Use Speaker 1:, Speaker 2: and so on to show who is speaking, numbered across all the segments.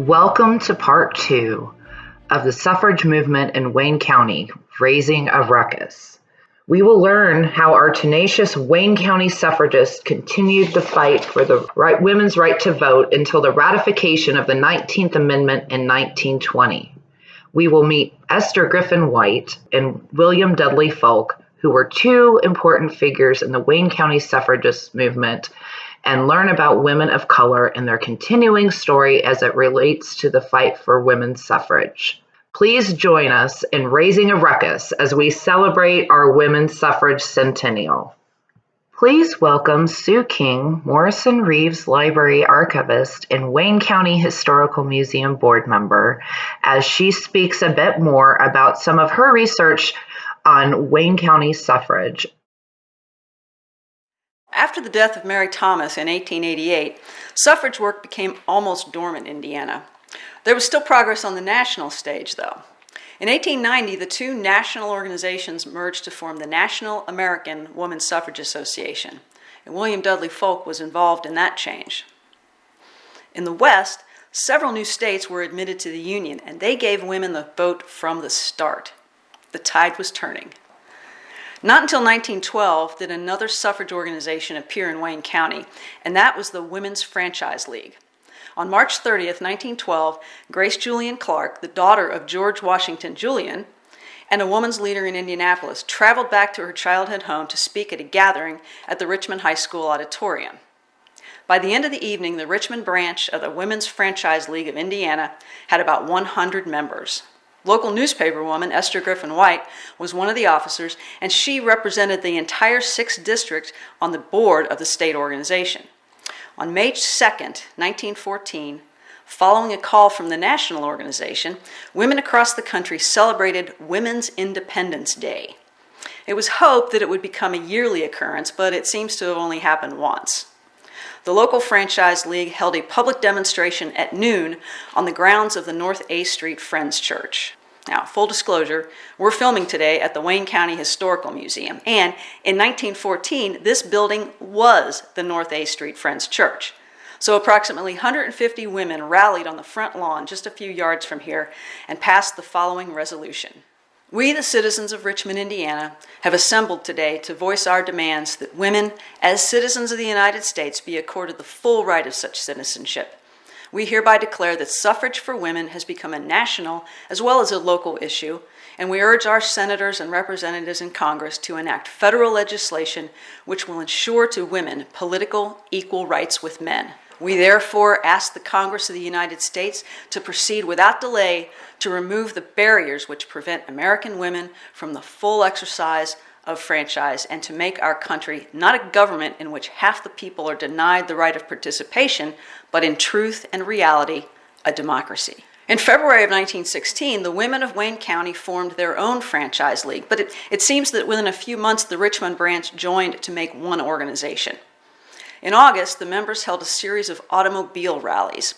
Speaker 1: Welcome to part 2 of the suffrage movement in Wayne County, Raising a Ruckus. We will learn how our tenacious Wayne County suffragists continued the fight for the women's right to vote until the ratification of the 19th Amendment in 1920. We will meet Esther Griffin White and William Dudley Folk, who were two important figures in the Wayne County suffragist movement, and learn about women of color and their continuing story as it relates to the fight for women's suffrage. Please join us in Raising a Ruckus as we celebrate our women's suffrage centennial. Please welcome Sue King, Morrison Reeves Library Archivist and Wayne County Historical Museum board member, as she speaks a bit more about some of her research on Wayne County suffrage.
Speaker 2: After the death of Mary Thomas in 1888, suffrage work became almost dormant in Indiana. There was still progress on the national stage, though. In 1890, the two national organizations merged to form the National American Woman Suffrage Association, and William Dudley Folk was involved in that change. In the West, several new states were admitted to the Union, and they gave women the vote from the start. The tide was turning. Not until 1912 did another suffrage organization appear in Wayne County, and that was the Women's Franchise League. On March 30th, 1912, Grace Julian Clark, the daughter of George Washington Julian, and a woman's leader in Indianapolis, traveled back to her childhood home to speak at a gathering at the Richmond High School auditorium. By the end of the evening, the Richmond branch of the Women's Franchise League of Indiana had about 100 members. Local newspaperwoman Esther Griffin White was one of the officers, and she represented the entire 6th district on the board of the state organization. On May 2nd, 1914, following a call from the national organization, women across the country celebrated Women's Independence Day. It was hoped that it would become a yearly occurrence, but it seems to have only happened once. The local franchise league held a public demonstration at noon on the grounds of the North A Street Friends Church. Now, full disclosure, we're filming today at the Wayne County Historical Museum, and in 1914, this building was the North A Street Friends Church. So approximately 150 women rallied on the front lawn just a few yards from here and passed the following resolution. We, the citizens of Richmond, Indiana, have assembled today to voice our demands that women, as citizens of the United States, be accorded the full right of such citizenship. We hereby declare that suffrage for women has become a national as well as a local issue, and we urge our senators and representatives in Congress to enact federal legislation which will ensure to women political equal rights with men. We therefore ask the Congress of the United States to proceed without delay to remove the barriers which prevent American women from the full exercise of franchise and to make our country not a government in which half the people are denied the right of participation, but in truth and reality, a democracy. In February of 1916, the women of Wayne County formed their own franchise league, but it seems that within a few months the Richmond branch joined to make one organization. In August, the members held a series of automobile rallies.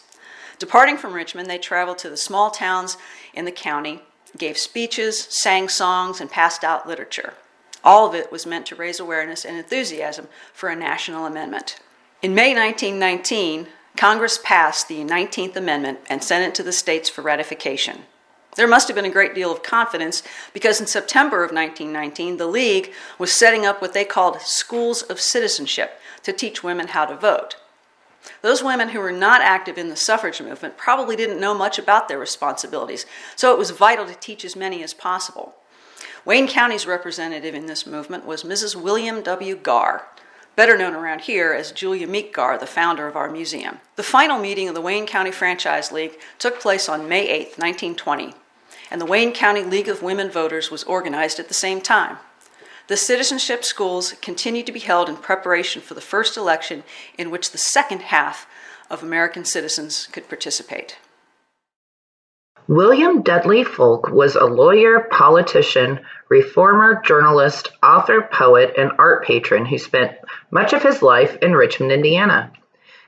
Speaker 2: Departing from Richmond, they traveled to the small towns in the county, gave speeches, sang songs, and passed out literature. All of it was meant to raise awareness and enthusiasm for a national amendment. In May 1919, Congress passed the 19th Amendment and sent it to the states for ratification. There must have been a great deal of confidence because in September of 1919, the League was setting up what they called schools of citizenship to teach women how to vote. Those women who were not active in the suffrage movement probably didn't know much about their responsibilities, so it was vital to teach as many as possible. Wayne County's representative in this movement was Mrs. William W. Garr, better known around here as Julia Meek Garr, the founder of our museum. The final meeting of the Wayne County Franchise League took place on May 8, 1920, and the Wayne County League of Women Voters was organized at the same time. The citizenship schools continued to be held in preparation for the first election in which the second half of American citizens could participate.
Speaker 1: William Dudley Folk was a lawyer, politician, reformer, journalist, author, poet, and art patron who spent much of his life in Richmond, Indiana.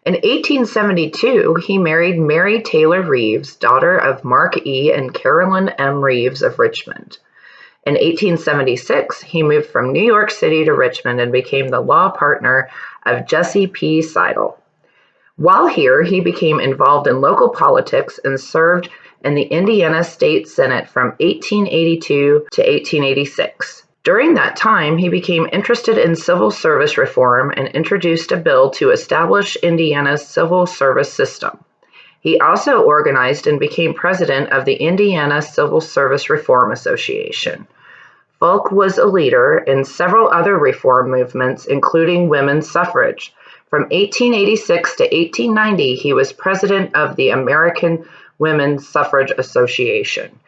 Speaker 1: In 1872, he married Mary Taylor Reeves, daughter of Mark E. and Carolyn M. Reeves of Richmond. In 1876, he moved from New York City to Richmond and became the law partner of Jesse P. Seidel. While here, he became involved in local politics and served in the Indiana State Senate from 1882 to 1886. During that time, he became interested in civil service reform and introduced a bill to establish Indiana's civil service system. He also organized and became president of the Indiana Civil Service Reform Association. Fulk was a leader in several other reform movements, including women's suffrage. From 1886 to 1890, he was president of the American Women's Suffrage Association.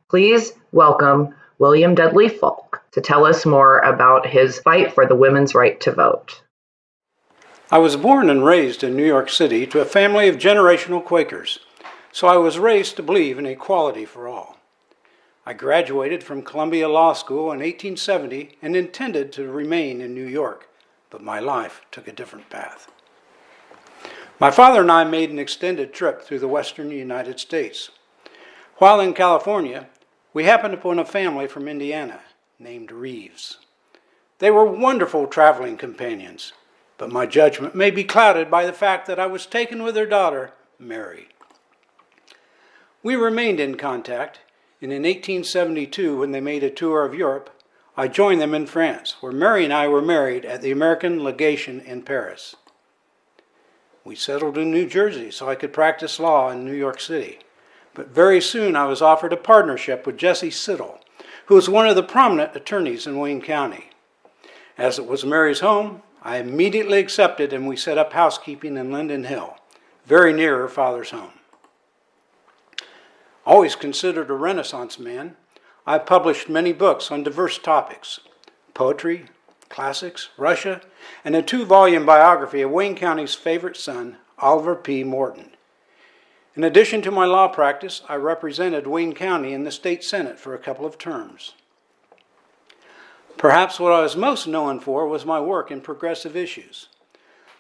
Speaker 1: Please welcome William Dudley Fulk to tell us more about his fight for the women's right to vote.
Speaker 3: I was born and raised in New York City to a family of generational Quakers, so I was raised to believe in equality for all. I graduated from Columbia Law School in 1870 and intended to remain in New York, but my life took a different path. My father and I made an extended trip through the western United States. While in California, we happened upon a family from Indiana named Reeves. They were wonderful traveling companions, but my judgment may be clouded by the fact that I was taken with their daughter, Mary. We remained in contact, and in 1872, when they made a tour of Europe, I joined them in France, where Mary and I were married at the American Legation in Paris. We settled in New Jersey so I could practice law in New York City. But very soon I was offered a partnership with Jesse Siddle, who was one of the prominent attorneys in Wayne County. As it was Mary's home, I immediately accepted and we set up housekeeping in Linden Hill, very near her father's home. Always considered a Renaissance man, I've published many books on diverse topics: poetry, classics, Russia, and a 2-volume biography of Wayne County's favorite son, Oliver P. Morton. In addition to my law practice, I represented Wayne County in the state senate for a couple of terms. Perhaps what I was most known for was my work in progressive issues.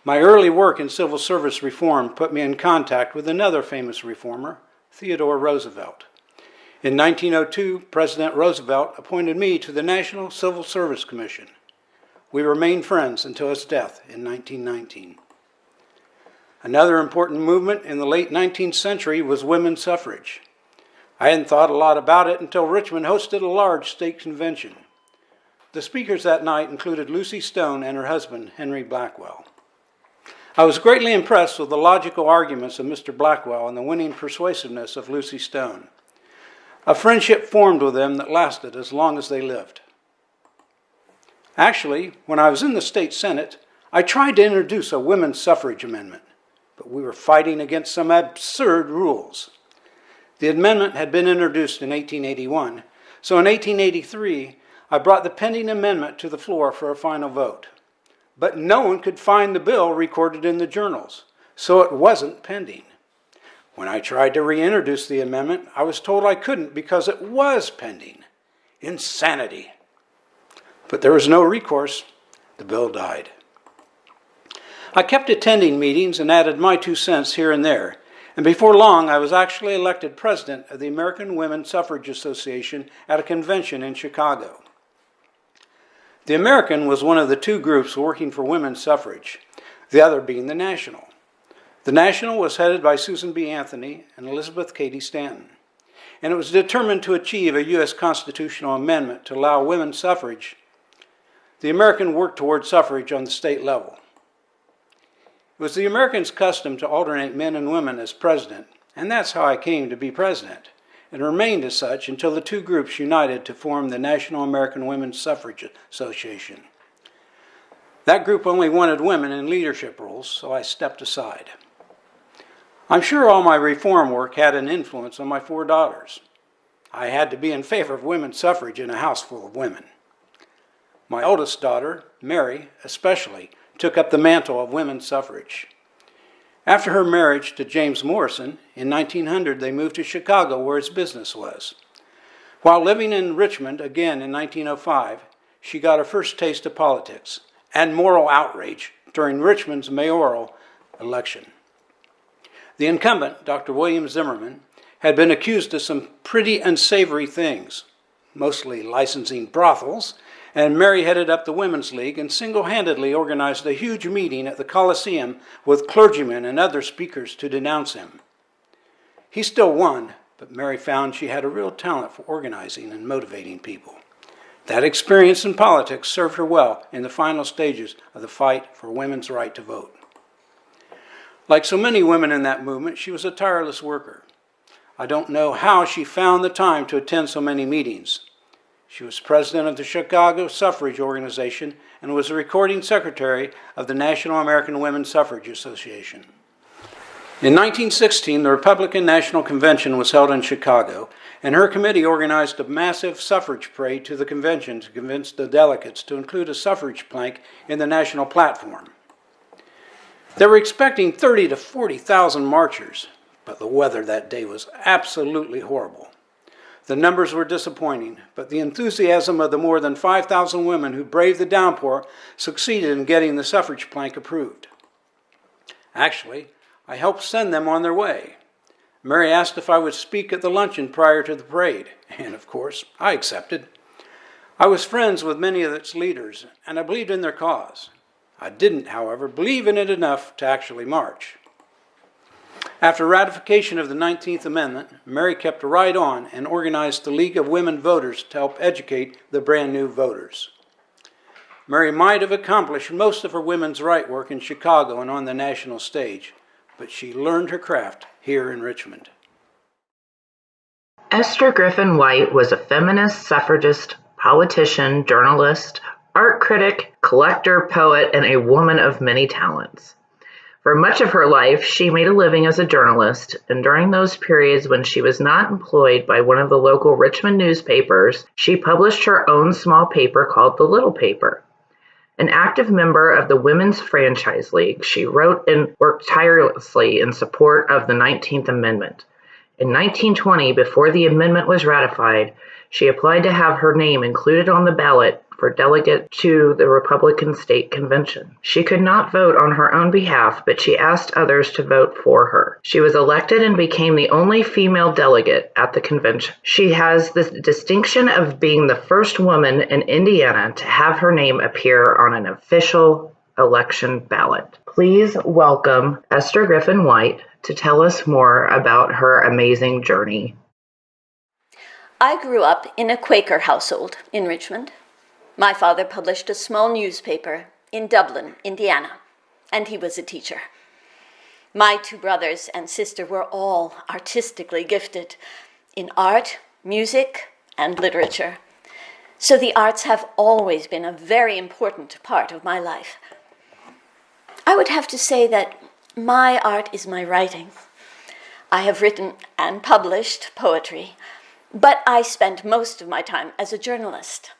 Speaker 3: My early work in civil service reform put me in contact with another famous reformer, Theodore Roosevelt. In 1902, President Roosevelt appointed me to the National Civil Service Commission. We remained friends until his death in 1919. Another important movement in the late 19th century was women's suffrage. I hadn't thought a lot about it until Richmond hosted a large state convention. The speakers that night included Lucy Stone and her husband, Henry Blackwell. I was greatly impressed with the logical arguments of Mr. Blackwell and the winning persuasiveness of Lucy Stone. A friendship formed with them that lasted as long as they lived. Actually, when I was in the state senate, I tried to introduce a women's suffrage amendment, but we were fighting against some absurd rules. The amendment had been introduced in 1881, so in 1883, I brought the pending amendment to the floor for a final vote. But no one could find the bill recorded in the journals, so it wasn't pending. When I tried to reintroduce the amendment, I was told I couldn't because it was pending. Insanity. But there was no recourse. The bill died. I kept attending meetings and added my 2 cents here and there, and before long I was actually elected president of the American Women's Suffrage Association at a convention in Chicago. The American was one of the 2 groups working for women's suffrage, the other being the National. The National was headed by Susan B. Anthony and Elizabeth Cady Stanton, and it was determined to achieve a U.S. constitutional amendment to allow women's suffrage. The American worked toward suffrage on the state level. It was the Americans' custom to alternate men and women as president, and that's how I came to be president, and remained as such until the 2 groups united to form the National American Women's Suffrage Association. That group only wanted women in leadership roles, so I stepped aside. I'm sure all my reform work had an influence on my 4 daughters. I had to be in favor of women's suffrage in a house full of women. My oldest daughter, Mary, especially, took up the mantle of women's suffrage. After her marriage to James Morrison, in 1900 they moved to Chicago where his business was. While living in Richmond again in 1905, she got her first taste of politics and moral outrage during Richmond's mayoral election. The incumbent, Dr. William Zimmerman, had been accused of some pretty unsavory things, mostly licensing brothels and Mary headed up the Women's League and single-handedly organized a huge meeting at the Coliseum with clergymen and other speakers to denounce him. He still won, but Mary found she had a real talent for organizing and motivating people. That experience in politics served her well in the final stages of the fight for women's right to vote. Like so many women in that movement, she was a tireless worker. I don't know how she found the time to attend so many meetings. She was president of the Chicago Suffrage Organization and was the recording secretary of the National American Women's Suffrage Association. In 1916, the Republican National Convention was held in Chicago, and her committee organized a massive suffrage parade to the convention to convince the delegates to include a suffrage plank in the national platform. They were expecting 30,000 to 40,000 marchers, but the weather that day was absolutely horrible. The numbers were disappointing, but the enthusiasm of the more than 5,000 women who braved the downpour succeeded in getting the suffrage plank approved. Actually, I helped send them on their way. Mary asked if I would speak at the luncheon prior to the parade, and of course, I accepted. I was friends with many of its leaders, and I believed in their cause. I didn't, however, believe in it enough to actually march. After ratification of the 19th Amendment, Mary kept right on and organized the League of Women Voters to help educate the brand new voters. Mary might have accomplished most of her women's right work in Chicago and on the national stage, but she learned her craft here in Richmond.
Speaker 1: Esther Griffin White was a feminist, suffragist, politician, journalist, art critic, collector, poet, and a woman of many talents. For much of her life, she made a living as a journalist, and during those periods when she was not employed by one of the local Richmond newspapers, she published her own small paper called The Little Paper. An active member of the Women's Franchise League, she wrote and worked tirelessly in support of the 19th Amendment. In 1920, before the amendment was ratified, she applied to have her name included on the ballot for delegate to the Republican State Convention. She could not vote on her own behalf, but she asked others to vote for her. She was elected and became the only female delegate at the convention. She has the distinction of being the first woman in Indiana to have her name appear on an official election ballot. Please welcome Esther Griffin White to tell us more about her amazing journey.
Speaker 4: I grew up in a Quaker household in Richmond. My father published a small newspaper in Dublin, Indiana, and he was a teacher. My two brothers and sister were all artistically gifted in art, music, and literature. So the arts have always been a very important part of my life. I would have to say that my art is my writing. I have written and published poetry, but I spent most of my time as a journalist.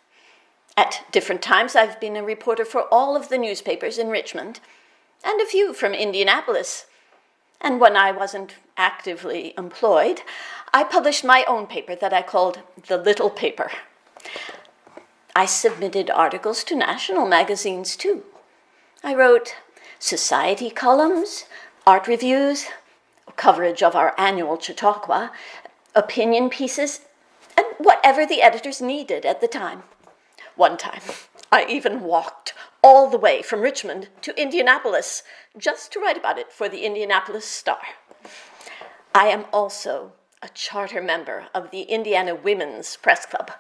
Speaker 4: At different times, I've been a reporter for all of the newspapers in Richmond, and a few from Indianapolis. And when I wasn't actively employed, I published my own paper that I called The Little Paper. I submitted articles to national magazines, too. I wrote society columns, art reviews, coverage of our annual Chautauqua, opinion pieces, and whatever the editors needed at the time. One time, I even walked all the way from Richmond to Indianapolis just to write about it for the Indianapolis Star. I am also a charter member of the Indiana Women's Press Club.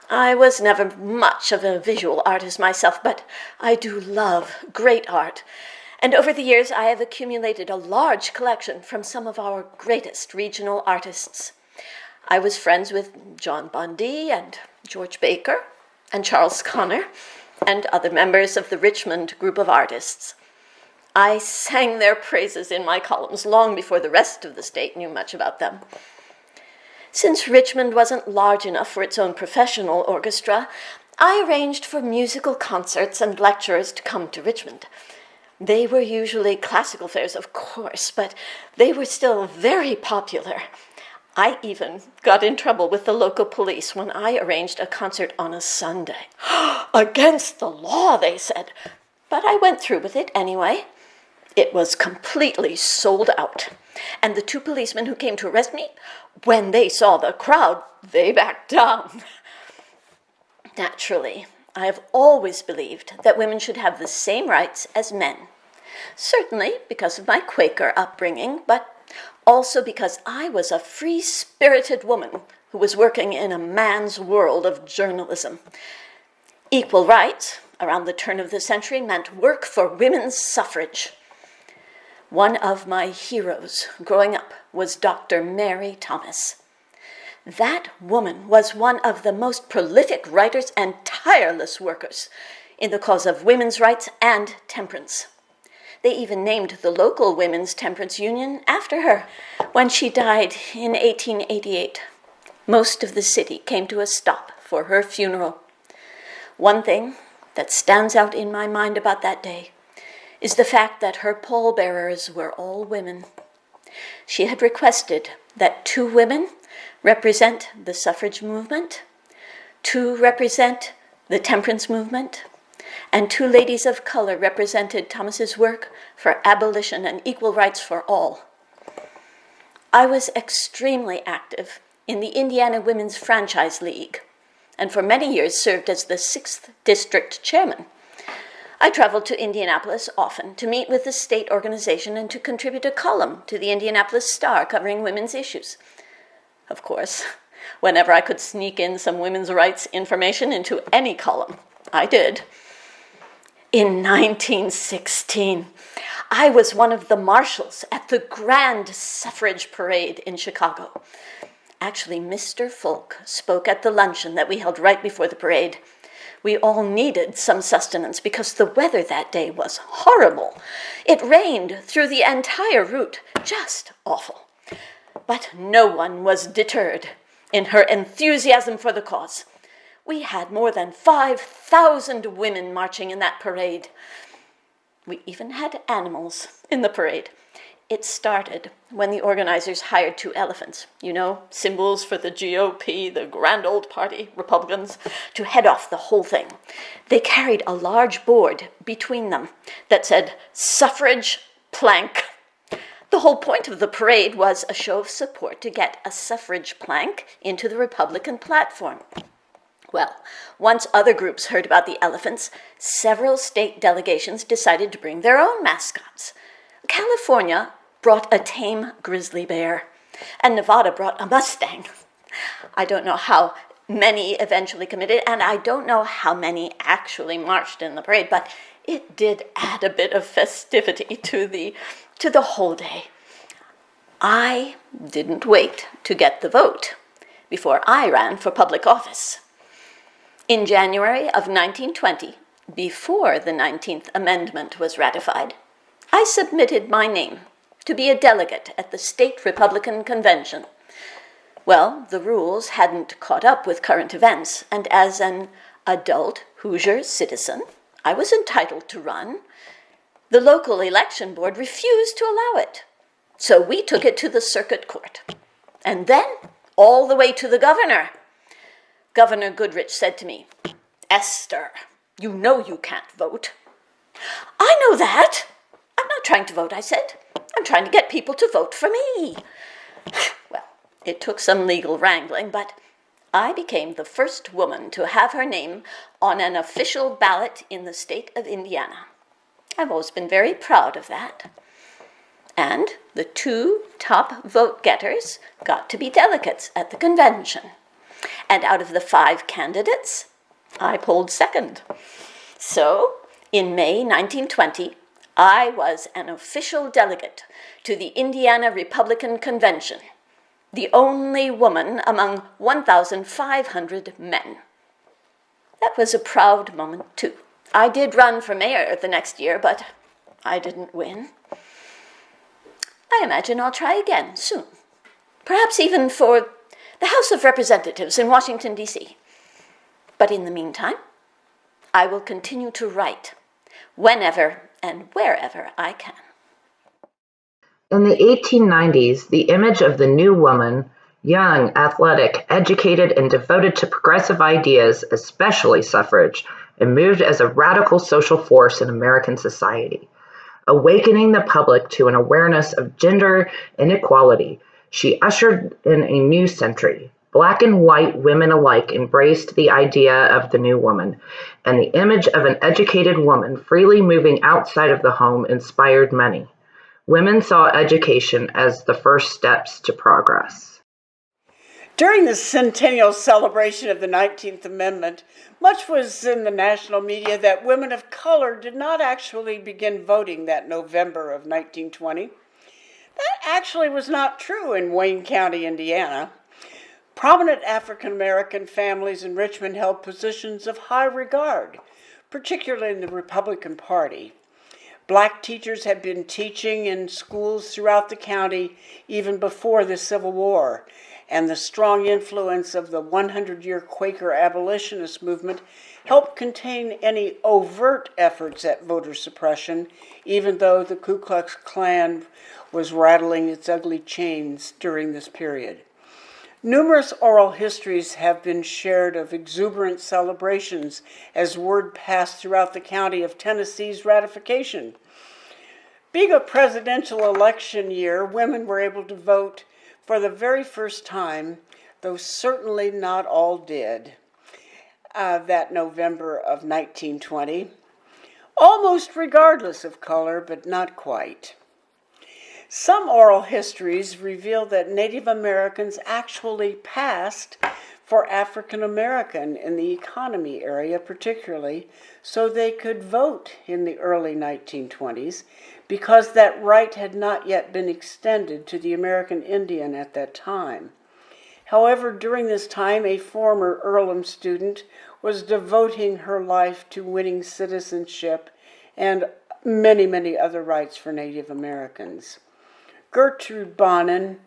Speaker 4: I was never much of a visual artist myself, but I do love great art. And over the years, I have accumulated a large collection from some of our greatest regional artists. I was friends with John Bundy and George Baker and Charles Connor and other members of the Richmond group of artists. I sang their praises in my columns long before the rest of the state knew much about them. Since Richmond wasn't large enough for its own professional orchestra, I arranged for musical concerts and lecturers to come to Richmond. They were usually classical fairs, of course, but they were still very popular. I even got in trouble with the local police when I arranged a concert on a Sunday. Against the law, they said, but I went through with it anyway. It was completely sold out, and the two policemen who came to arrest me, when they saw the crowd, they backed down. Naturally, I have always believed that women should have the same rights as men. Certainly because of my Quaker upbringing, but also because I was a free-spirited woman who was working in a man's world of journalism. Equal rights, around the turn of the century, meant work for women's suffrage. One of my heroes growing up was Dr. Mary Thomas. That woman was one of the most prolific writers and tireless workers in the cause of women's rights and temperance. They even named the local women's temperance union after her. When she died in 1888, most of the city came to a stop for her funeral. One thing that stands out in my mind about that day is the fact that her pallbearers were all women. She had requested that 2 women represent the suffrage movement, 2 represent the temperance movement, and 2 ladies of color represented Thomas's work for abolition and equal rights for all. I was extremely active in the Indiana Women's Franchise League, and for many years served as the 6th District Chairman. I traveled to Indianapolis often to meet with the state organization and to contribute a column to the Indianapolis Star covering women's issues. Of course, whenever I could sneak in some women's rights information into any column, I did. In 1916, I was one of the marshals at the Grand Suffrage Parade in Chicago. Actually, Mr. Folk spoke at the luncheon that we held right before the parade. We all needed some sustenance because the weather that day was horrible. It rained through the entire route, just awful. But no one was deterred in her enthusiasm for the cause. We had more than 5,000 women marching in that parade. We even had animals in the parade. It started when the organizers hired 2 elephants, symbols for the GOP, the grand old party, Republicans, to head off the whole thing. They carried a large board between them that said, "Suffrage plank." The whole point of the parade was a show of support to get a suffrage plank into the Republican platform. Well, once other groups heard about the elephants, several state delegations decided to bring their own mascots. California brought a tame grizzly bear, and Nevada brought a Mustang. I don't know how many eventually committed, and I don't know how many actually marched in the parade, but it did add a bit of festivity to the whole day. I didn't wait to get the vote before I ran for public office. In January of 1920, before the 19th Amendment was ratified, I submitted my name to be a delegate at the State Republican Convention. Well, the rules hadn't caught up with current events, and as an adult Hoosier citizen, I was entitled to run. The local election board refused to allow it, so we took it to the circuit court, and then all the way to the governor. Governor Goodrich said to me, "Esther, you know you can't vote." "I know that. I'm not trying to vote," I said. "I'm trying to get people to vote for me." Well, it took some legal wrangling, but I became the first woman to have her name on an official ballot in the state of Indiana. I've always been very proud of that. And the 2 top vote getters got to be delegates at the convention. And out of the 5 candidates, I polled second. So, in May 1920, I was an official delegate to the Indiana Republican Convention, the only woman among 1,500 men. That was a proud moment, too. I did run for mayor the next year, but I didn't win. I imagine I'll try again soon, perhaps even for the House of Representatives in Washington, D.C. But in the meantime, I will continue to write whenever and wherever I can.
Speaker 1: In the 1890s, the image of the new woman, young, athletic, educated, and devoted to progressive ideas, especially suffrage, emerged as a radical social force in American society. Awakening the public to an awareness of gender inequality, she ushered in a new century, Black and white women alike embraced the idea of the new woman, and the image of an educated woman freely moving outside of the home inspired many. Women saw education as the first steps to progress.
Speaker 5: During the Centennial celebration of the 19th Amendment, much was in the national media that women of color did not actually begin voting that November of 1920. That actually was not true in Wayne County, Indiana. Prominent African American families in Richmond held positions of high regard, particularly in the Republican Party. Black teachers had been teaching in schools throughout the county even before the Civil War, and the strong influence of the 100-year Quaker abolitionist movement helped contain any overt efforts at voter suppression, even though the Ku Klux Klan was rattling its ugly chains during this period. Numerous oral histories have been shared of exuberant celebrations as word passed throughout the county of Tennessee's ratification. Being a presidential election year, women were able to vote for the very first time, though certainly not all did, that November of 1920, almost regardless of color, but not quite. Some oral histories reveal that Native Americans actually passed for African American in the economy area particularly, so they could vote in the early 1920s because that right had not yet been extended to the American Indian at that time. However, during this time, a former Earlham student was devoting her life to winning citizenship and many, many other rights for Native Americans. Gertrude Bonin,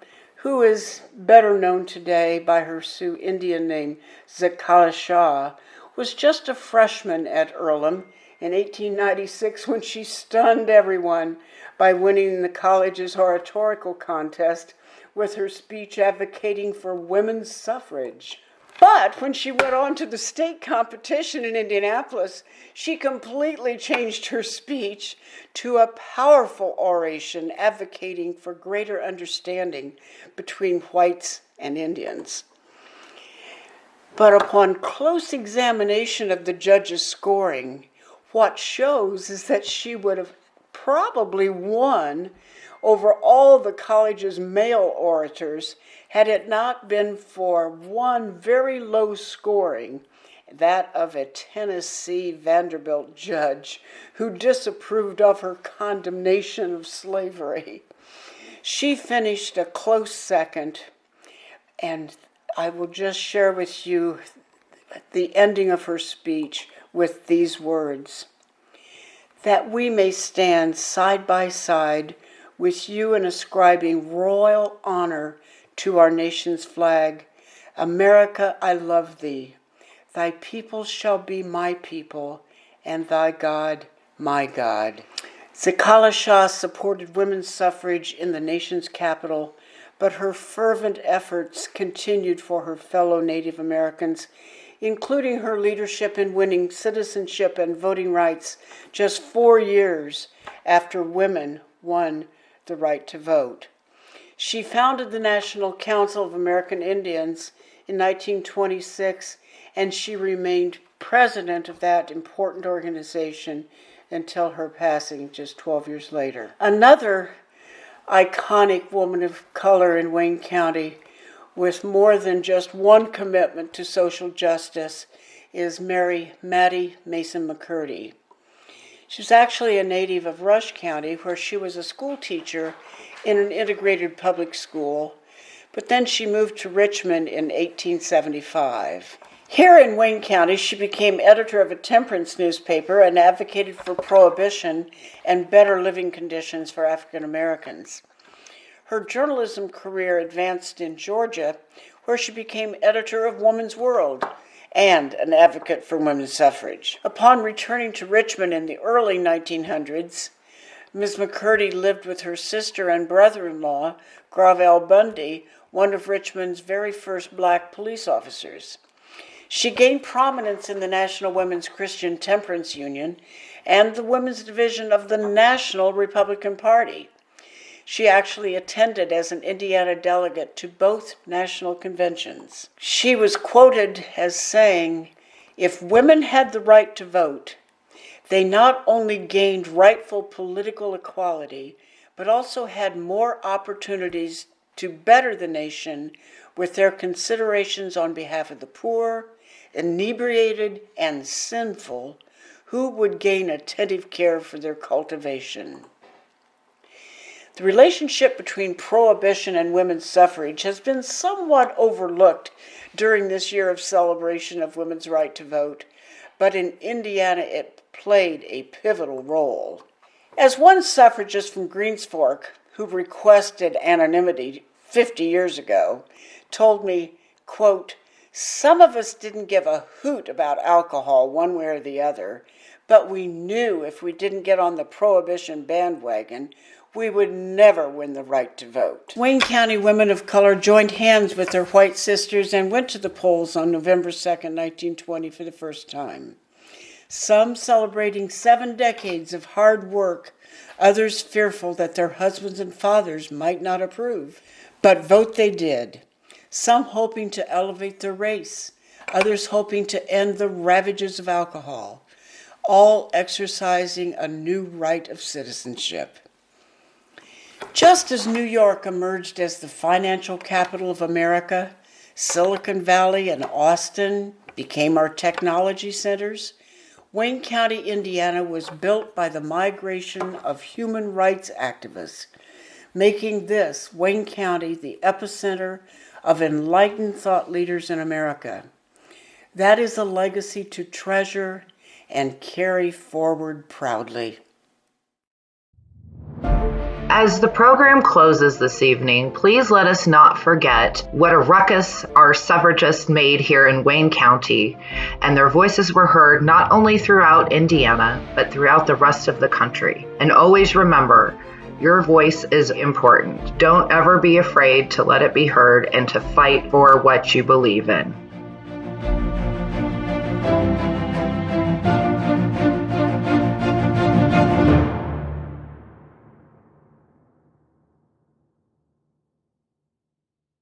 Speaker 5: who is better known today by her Sioux Indian name Zakalasha, was just a freshman at Earlham in 1896 when she stunned everyone by winning the college's oratorical contest with her speech advocating for women's suffrage. But when she went on to the state competition in Indianapolis, she completely changed her speech to a powerful oration advocating for greater understanding between whites and Indians. But upon close examination of the judge's scoring, what shows is that she would have probably won over all the college's male orators had it not been for one very low scoring, that of a Tennessee Vanderbilt judge who disapproved of her condemnation of slavery. She finished a close second, and I will just share with you the ending of her speech with these words: "That we may stand side by side with you in ascribing royal honor to our nation's flag. America, I love thee. Thy people shall be my people, and thy God, my God." Zakalasha supported women's suffrage in the nation's capital, but her fervent efforts continued for her fellow Native Americans, including her leadership in winning citizenship and voting rights just 4 years after women won the right to vote. She founded the National Council of American Indians in 1926, and she remained president of that important organization until her passing just 12 years later. Another iconic woman of color in Wayne County with more than just one commitment to social justice is Mattie Mason McCurdy. She was actually a native of Rush County, where she was a school teacher in an integrated public school, but then she moved to Richmond in 1875. Here in Wayne County, she became editor of a temperance newspaper and advocated for prohibition and better living conditions for African Americans. Her journalism career advanced in Georgia, where she became editor of Woman's World and an advocate for women's suffrage. Upon returning to Richmond in the early 1900s, Ms. McCurdy lived with her sister and brother-in-law, Gravel Bundy, one of Richmond's very first black police officers. She gained prominence in the National Women's Christian Temperance Union and the women's division of the National Republican Party. She actually attended as an Indiana delegate to both national conventions. She was quoted as saying, "If women had the right to vote, they not only gained rightful political equality, but also had more opportunities to better the nation with their considerations on behalf of the poor, inebriated, and sinful, who would gain attentive care for their cultivation." The relationship between prohibition and women's suffrage has been somewhat overlooked during this year of celebration of women's right to vote, but in Indiana it played a pivotal role. As one suffragist from Greens Fork, who requested anonymity 50 years ago, told me, quote, "Some of us didn't give a hoot about alcohol one way or the other, but we knew if we didn't get on the prohibition bandwagon, we would never win the right to vote." Wayne County women of color joined hands with their white sisters and went to the polls on November 2nd, 1920 for the first time. Some celebrating 7 decades of hard work, others fearful that their husbands and fathers might not approve. But vote they did, some hoping to elevate their race, others hoping to end the ravages of alcohol, all exercising a new right of citizenship. Just as New York emerged as the financial capital of America, Silicon Valley and Austin became our technology centers, Wayne County, Indiana was built by the migration of human rights activists, making this, Wayne County, the epicenter of enlightened thought leaders in America. That is a legacy to treasure and carry forward proudly.
Speaker 1: As the program closes this evening, please let us not forget what a ruckus our suffragists made here in Wayne County, and their voices were heard not only throughout Indiana, but throughout the rest of the country. And always remember, your voice is important. Don't ever be afraid to let it be heard and to fight for what you believe in.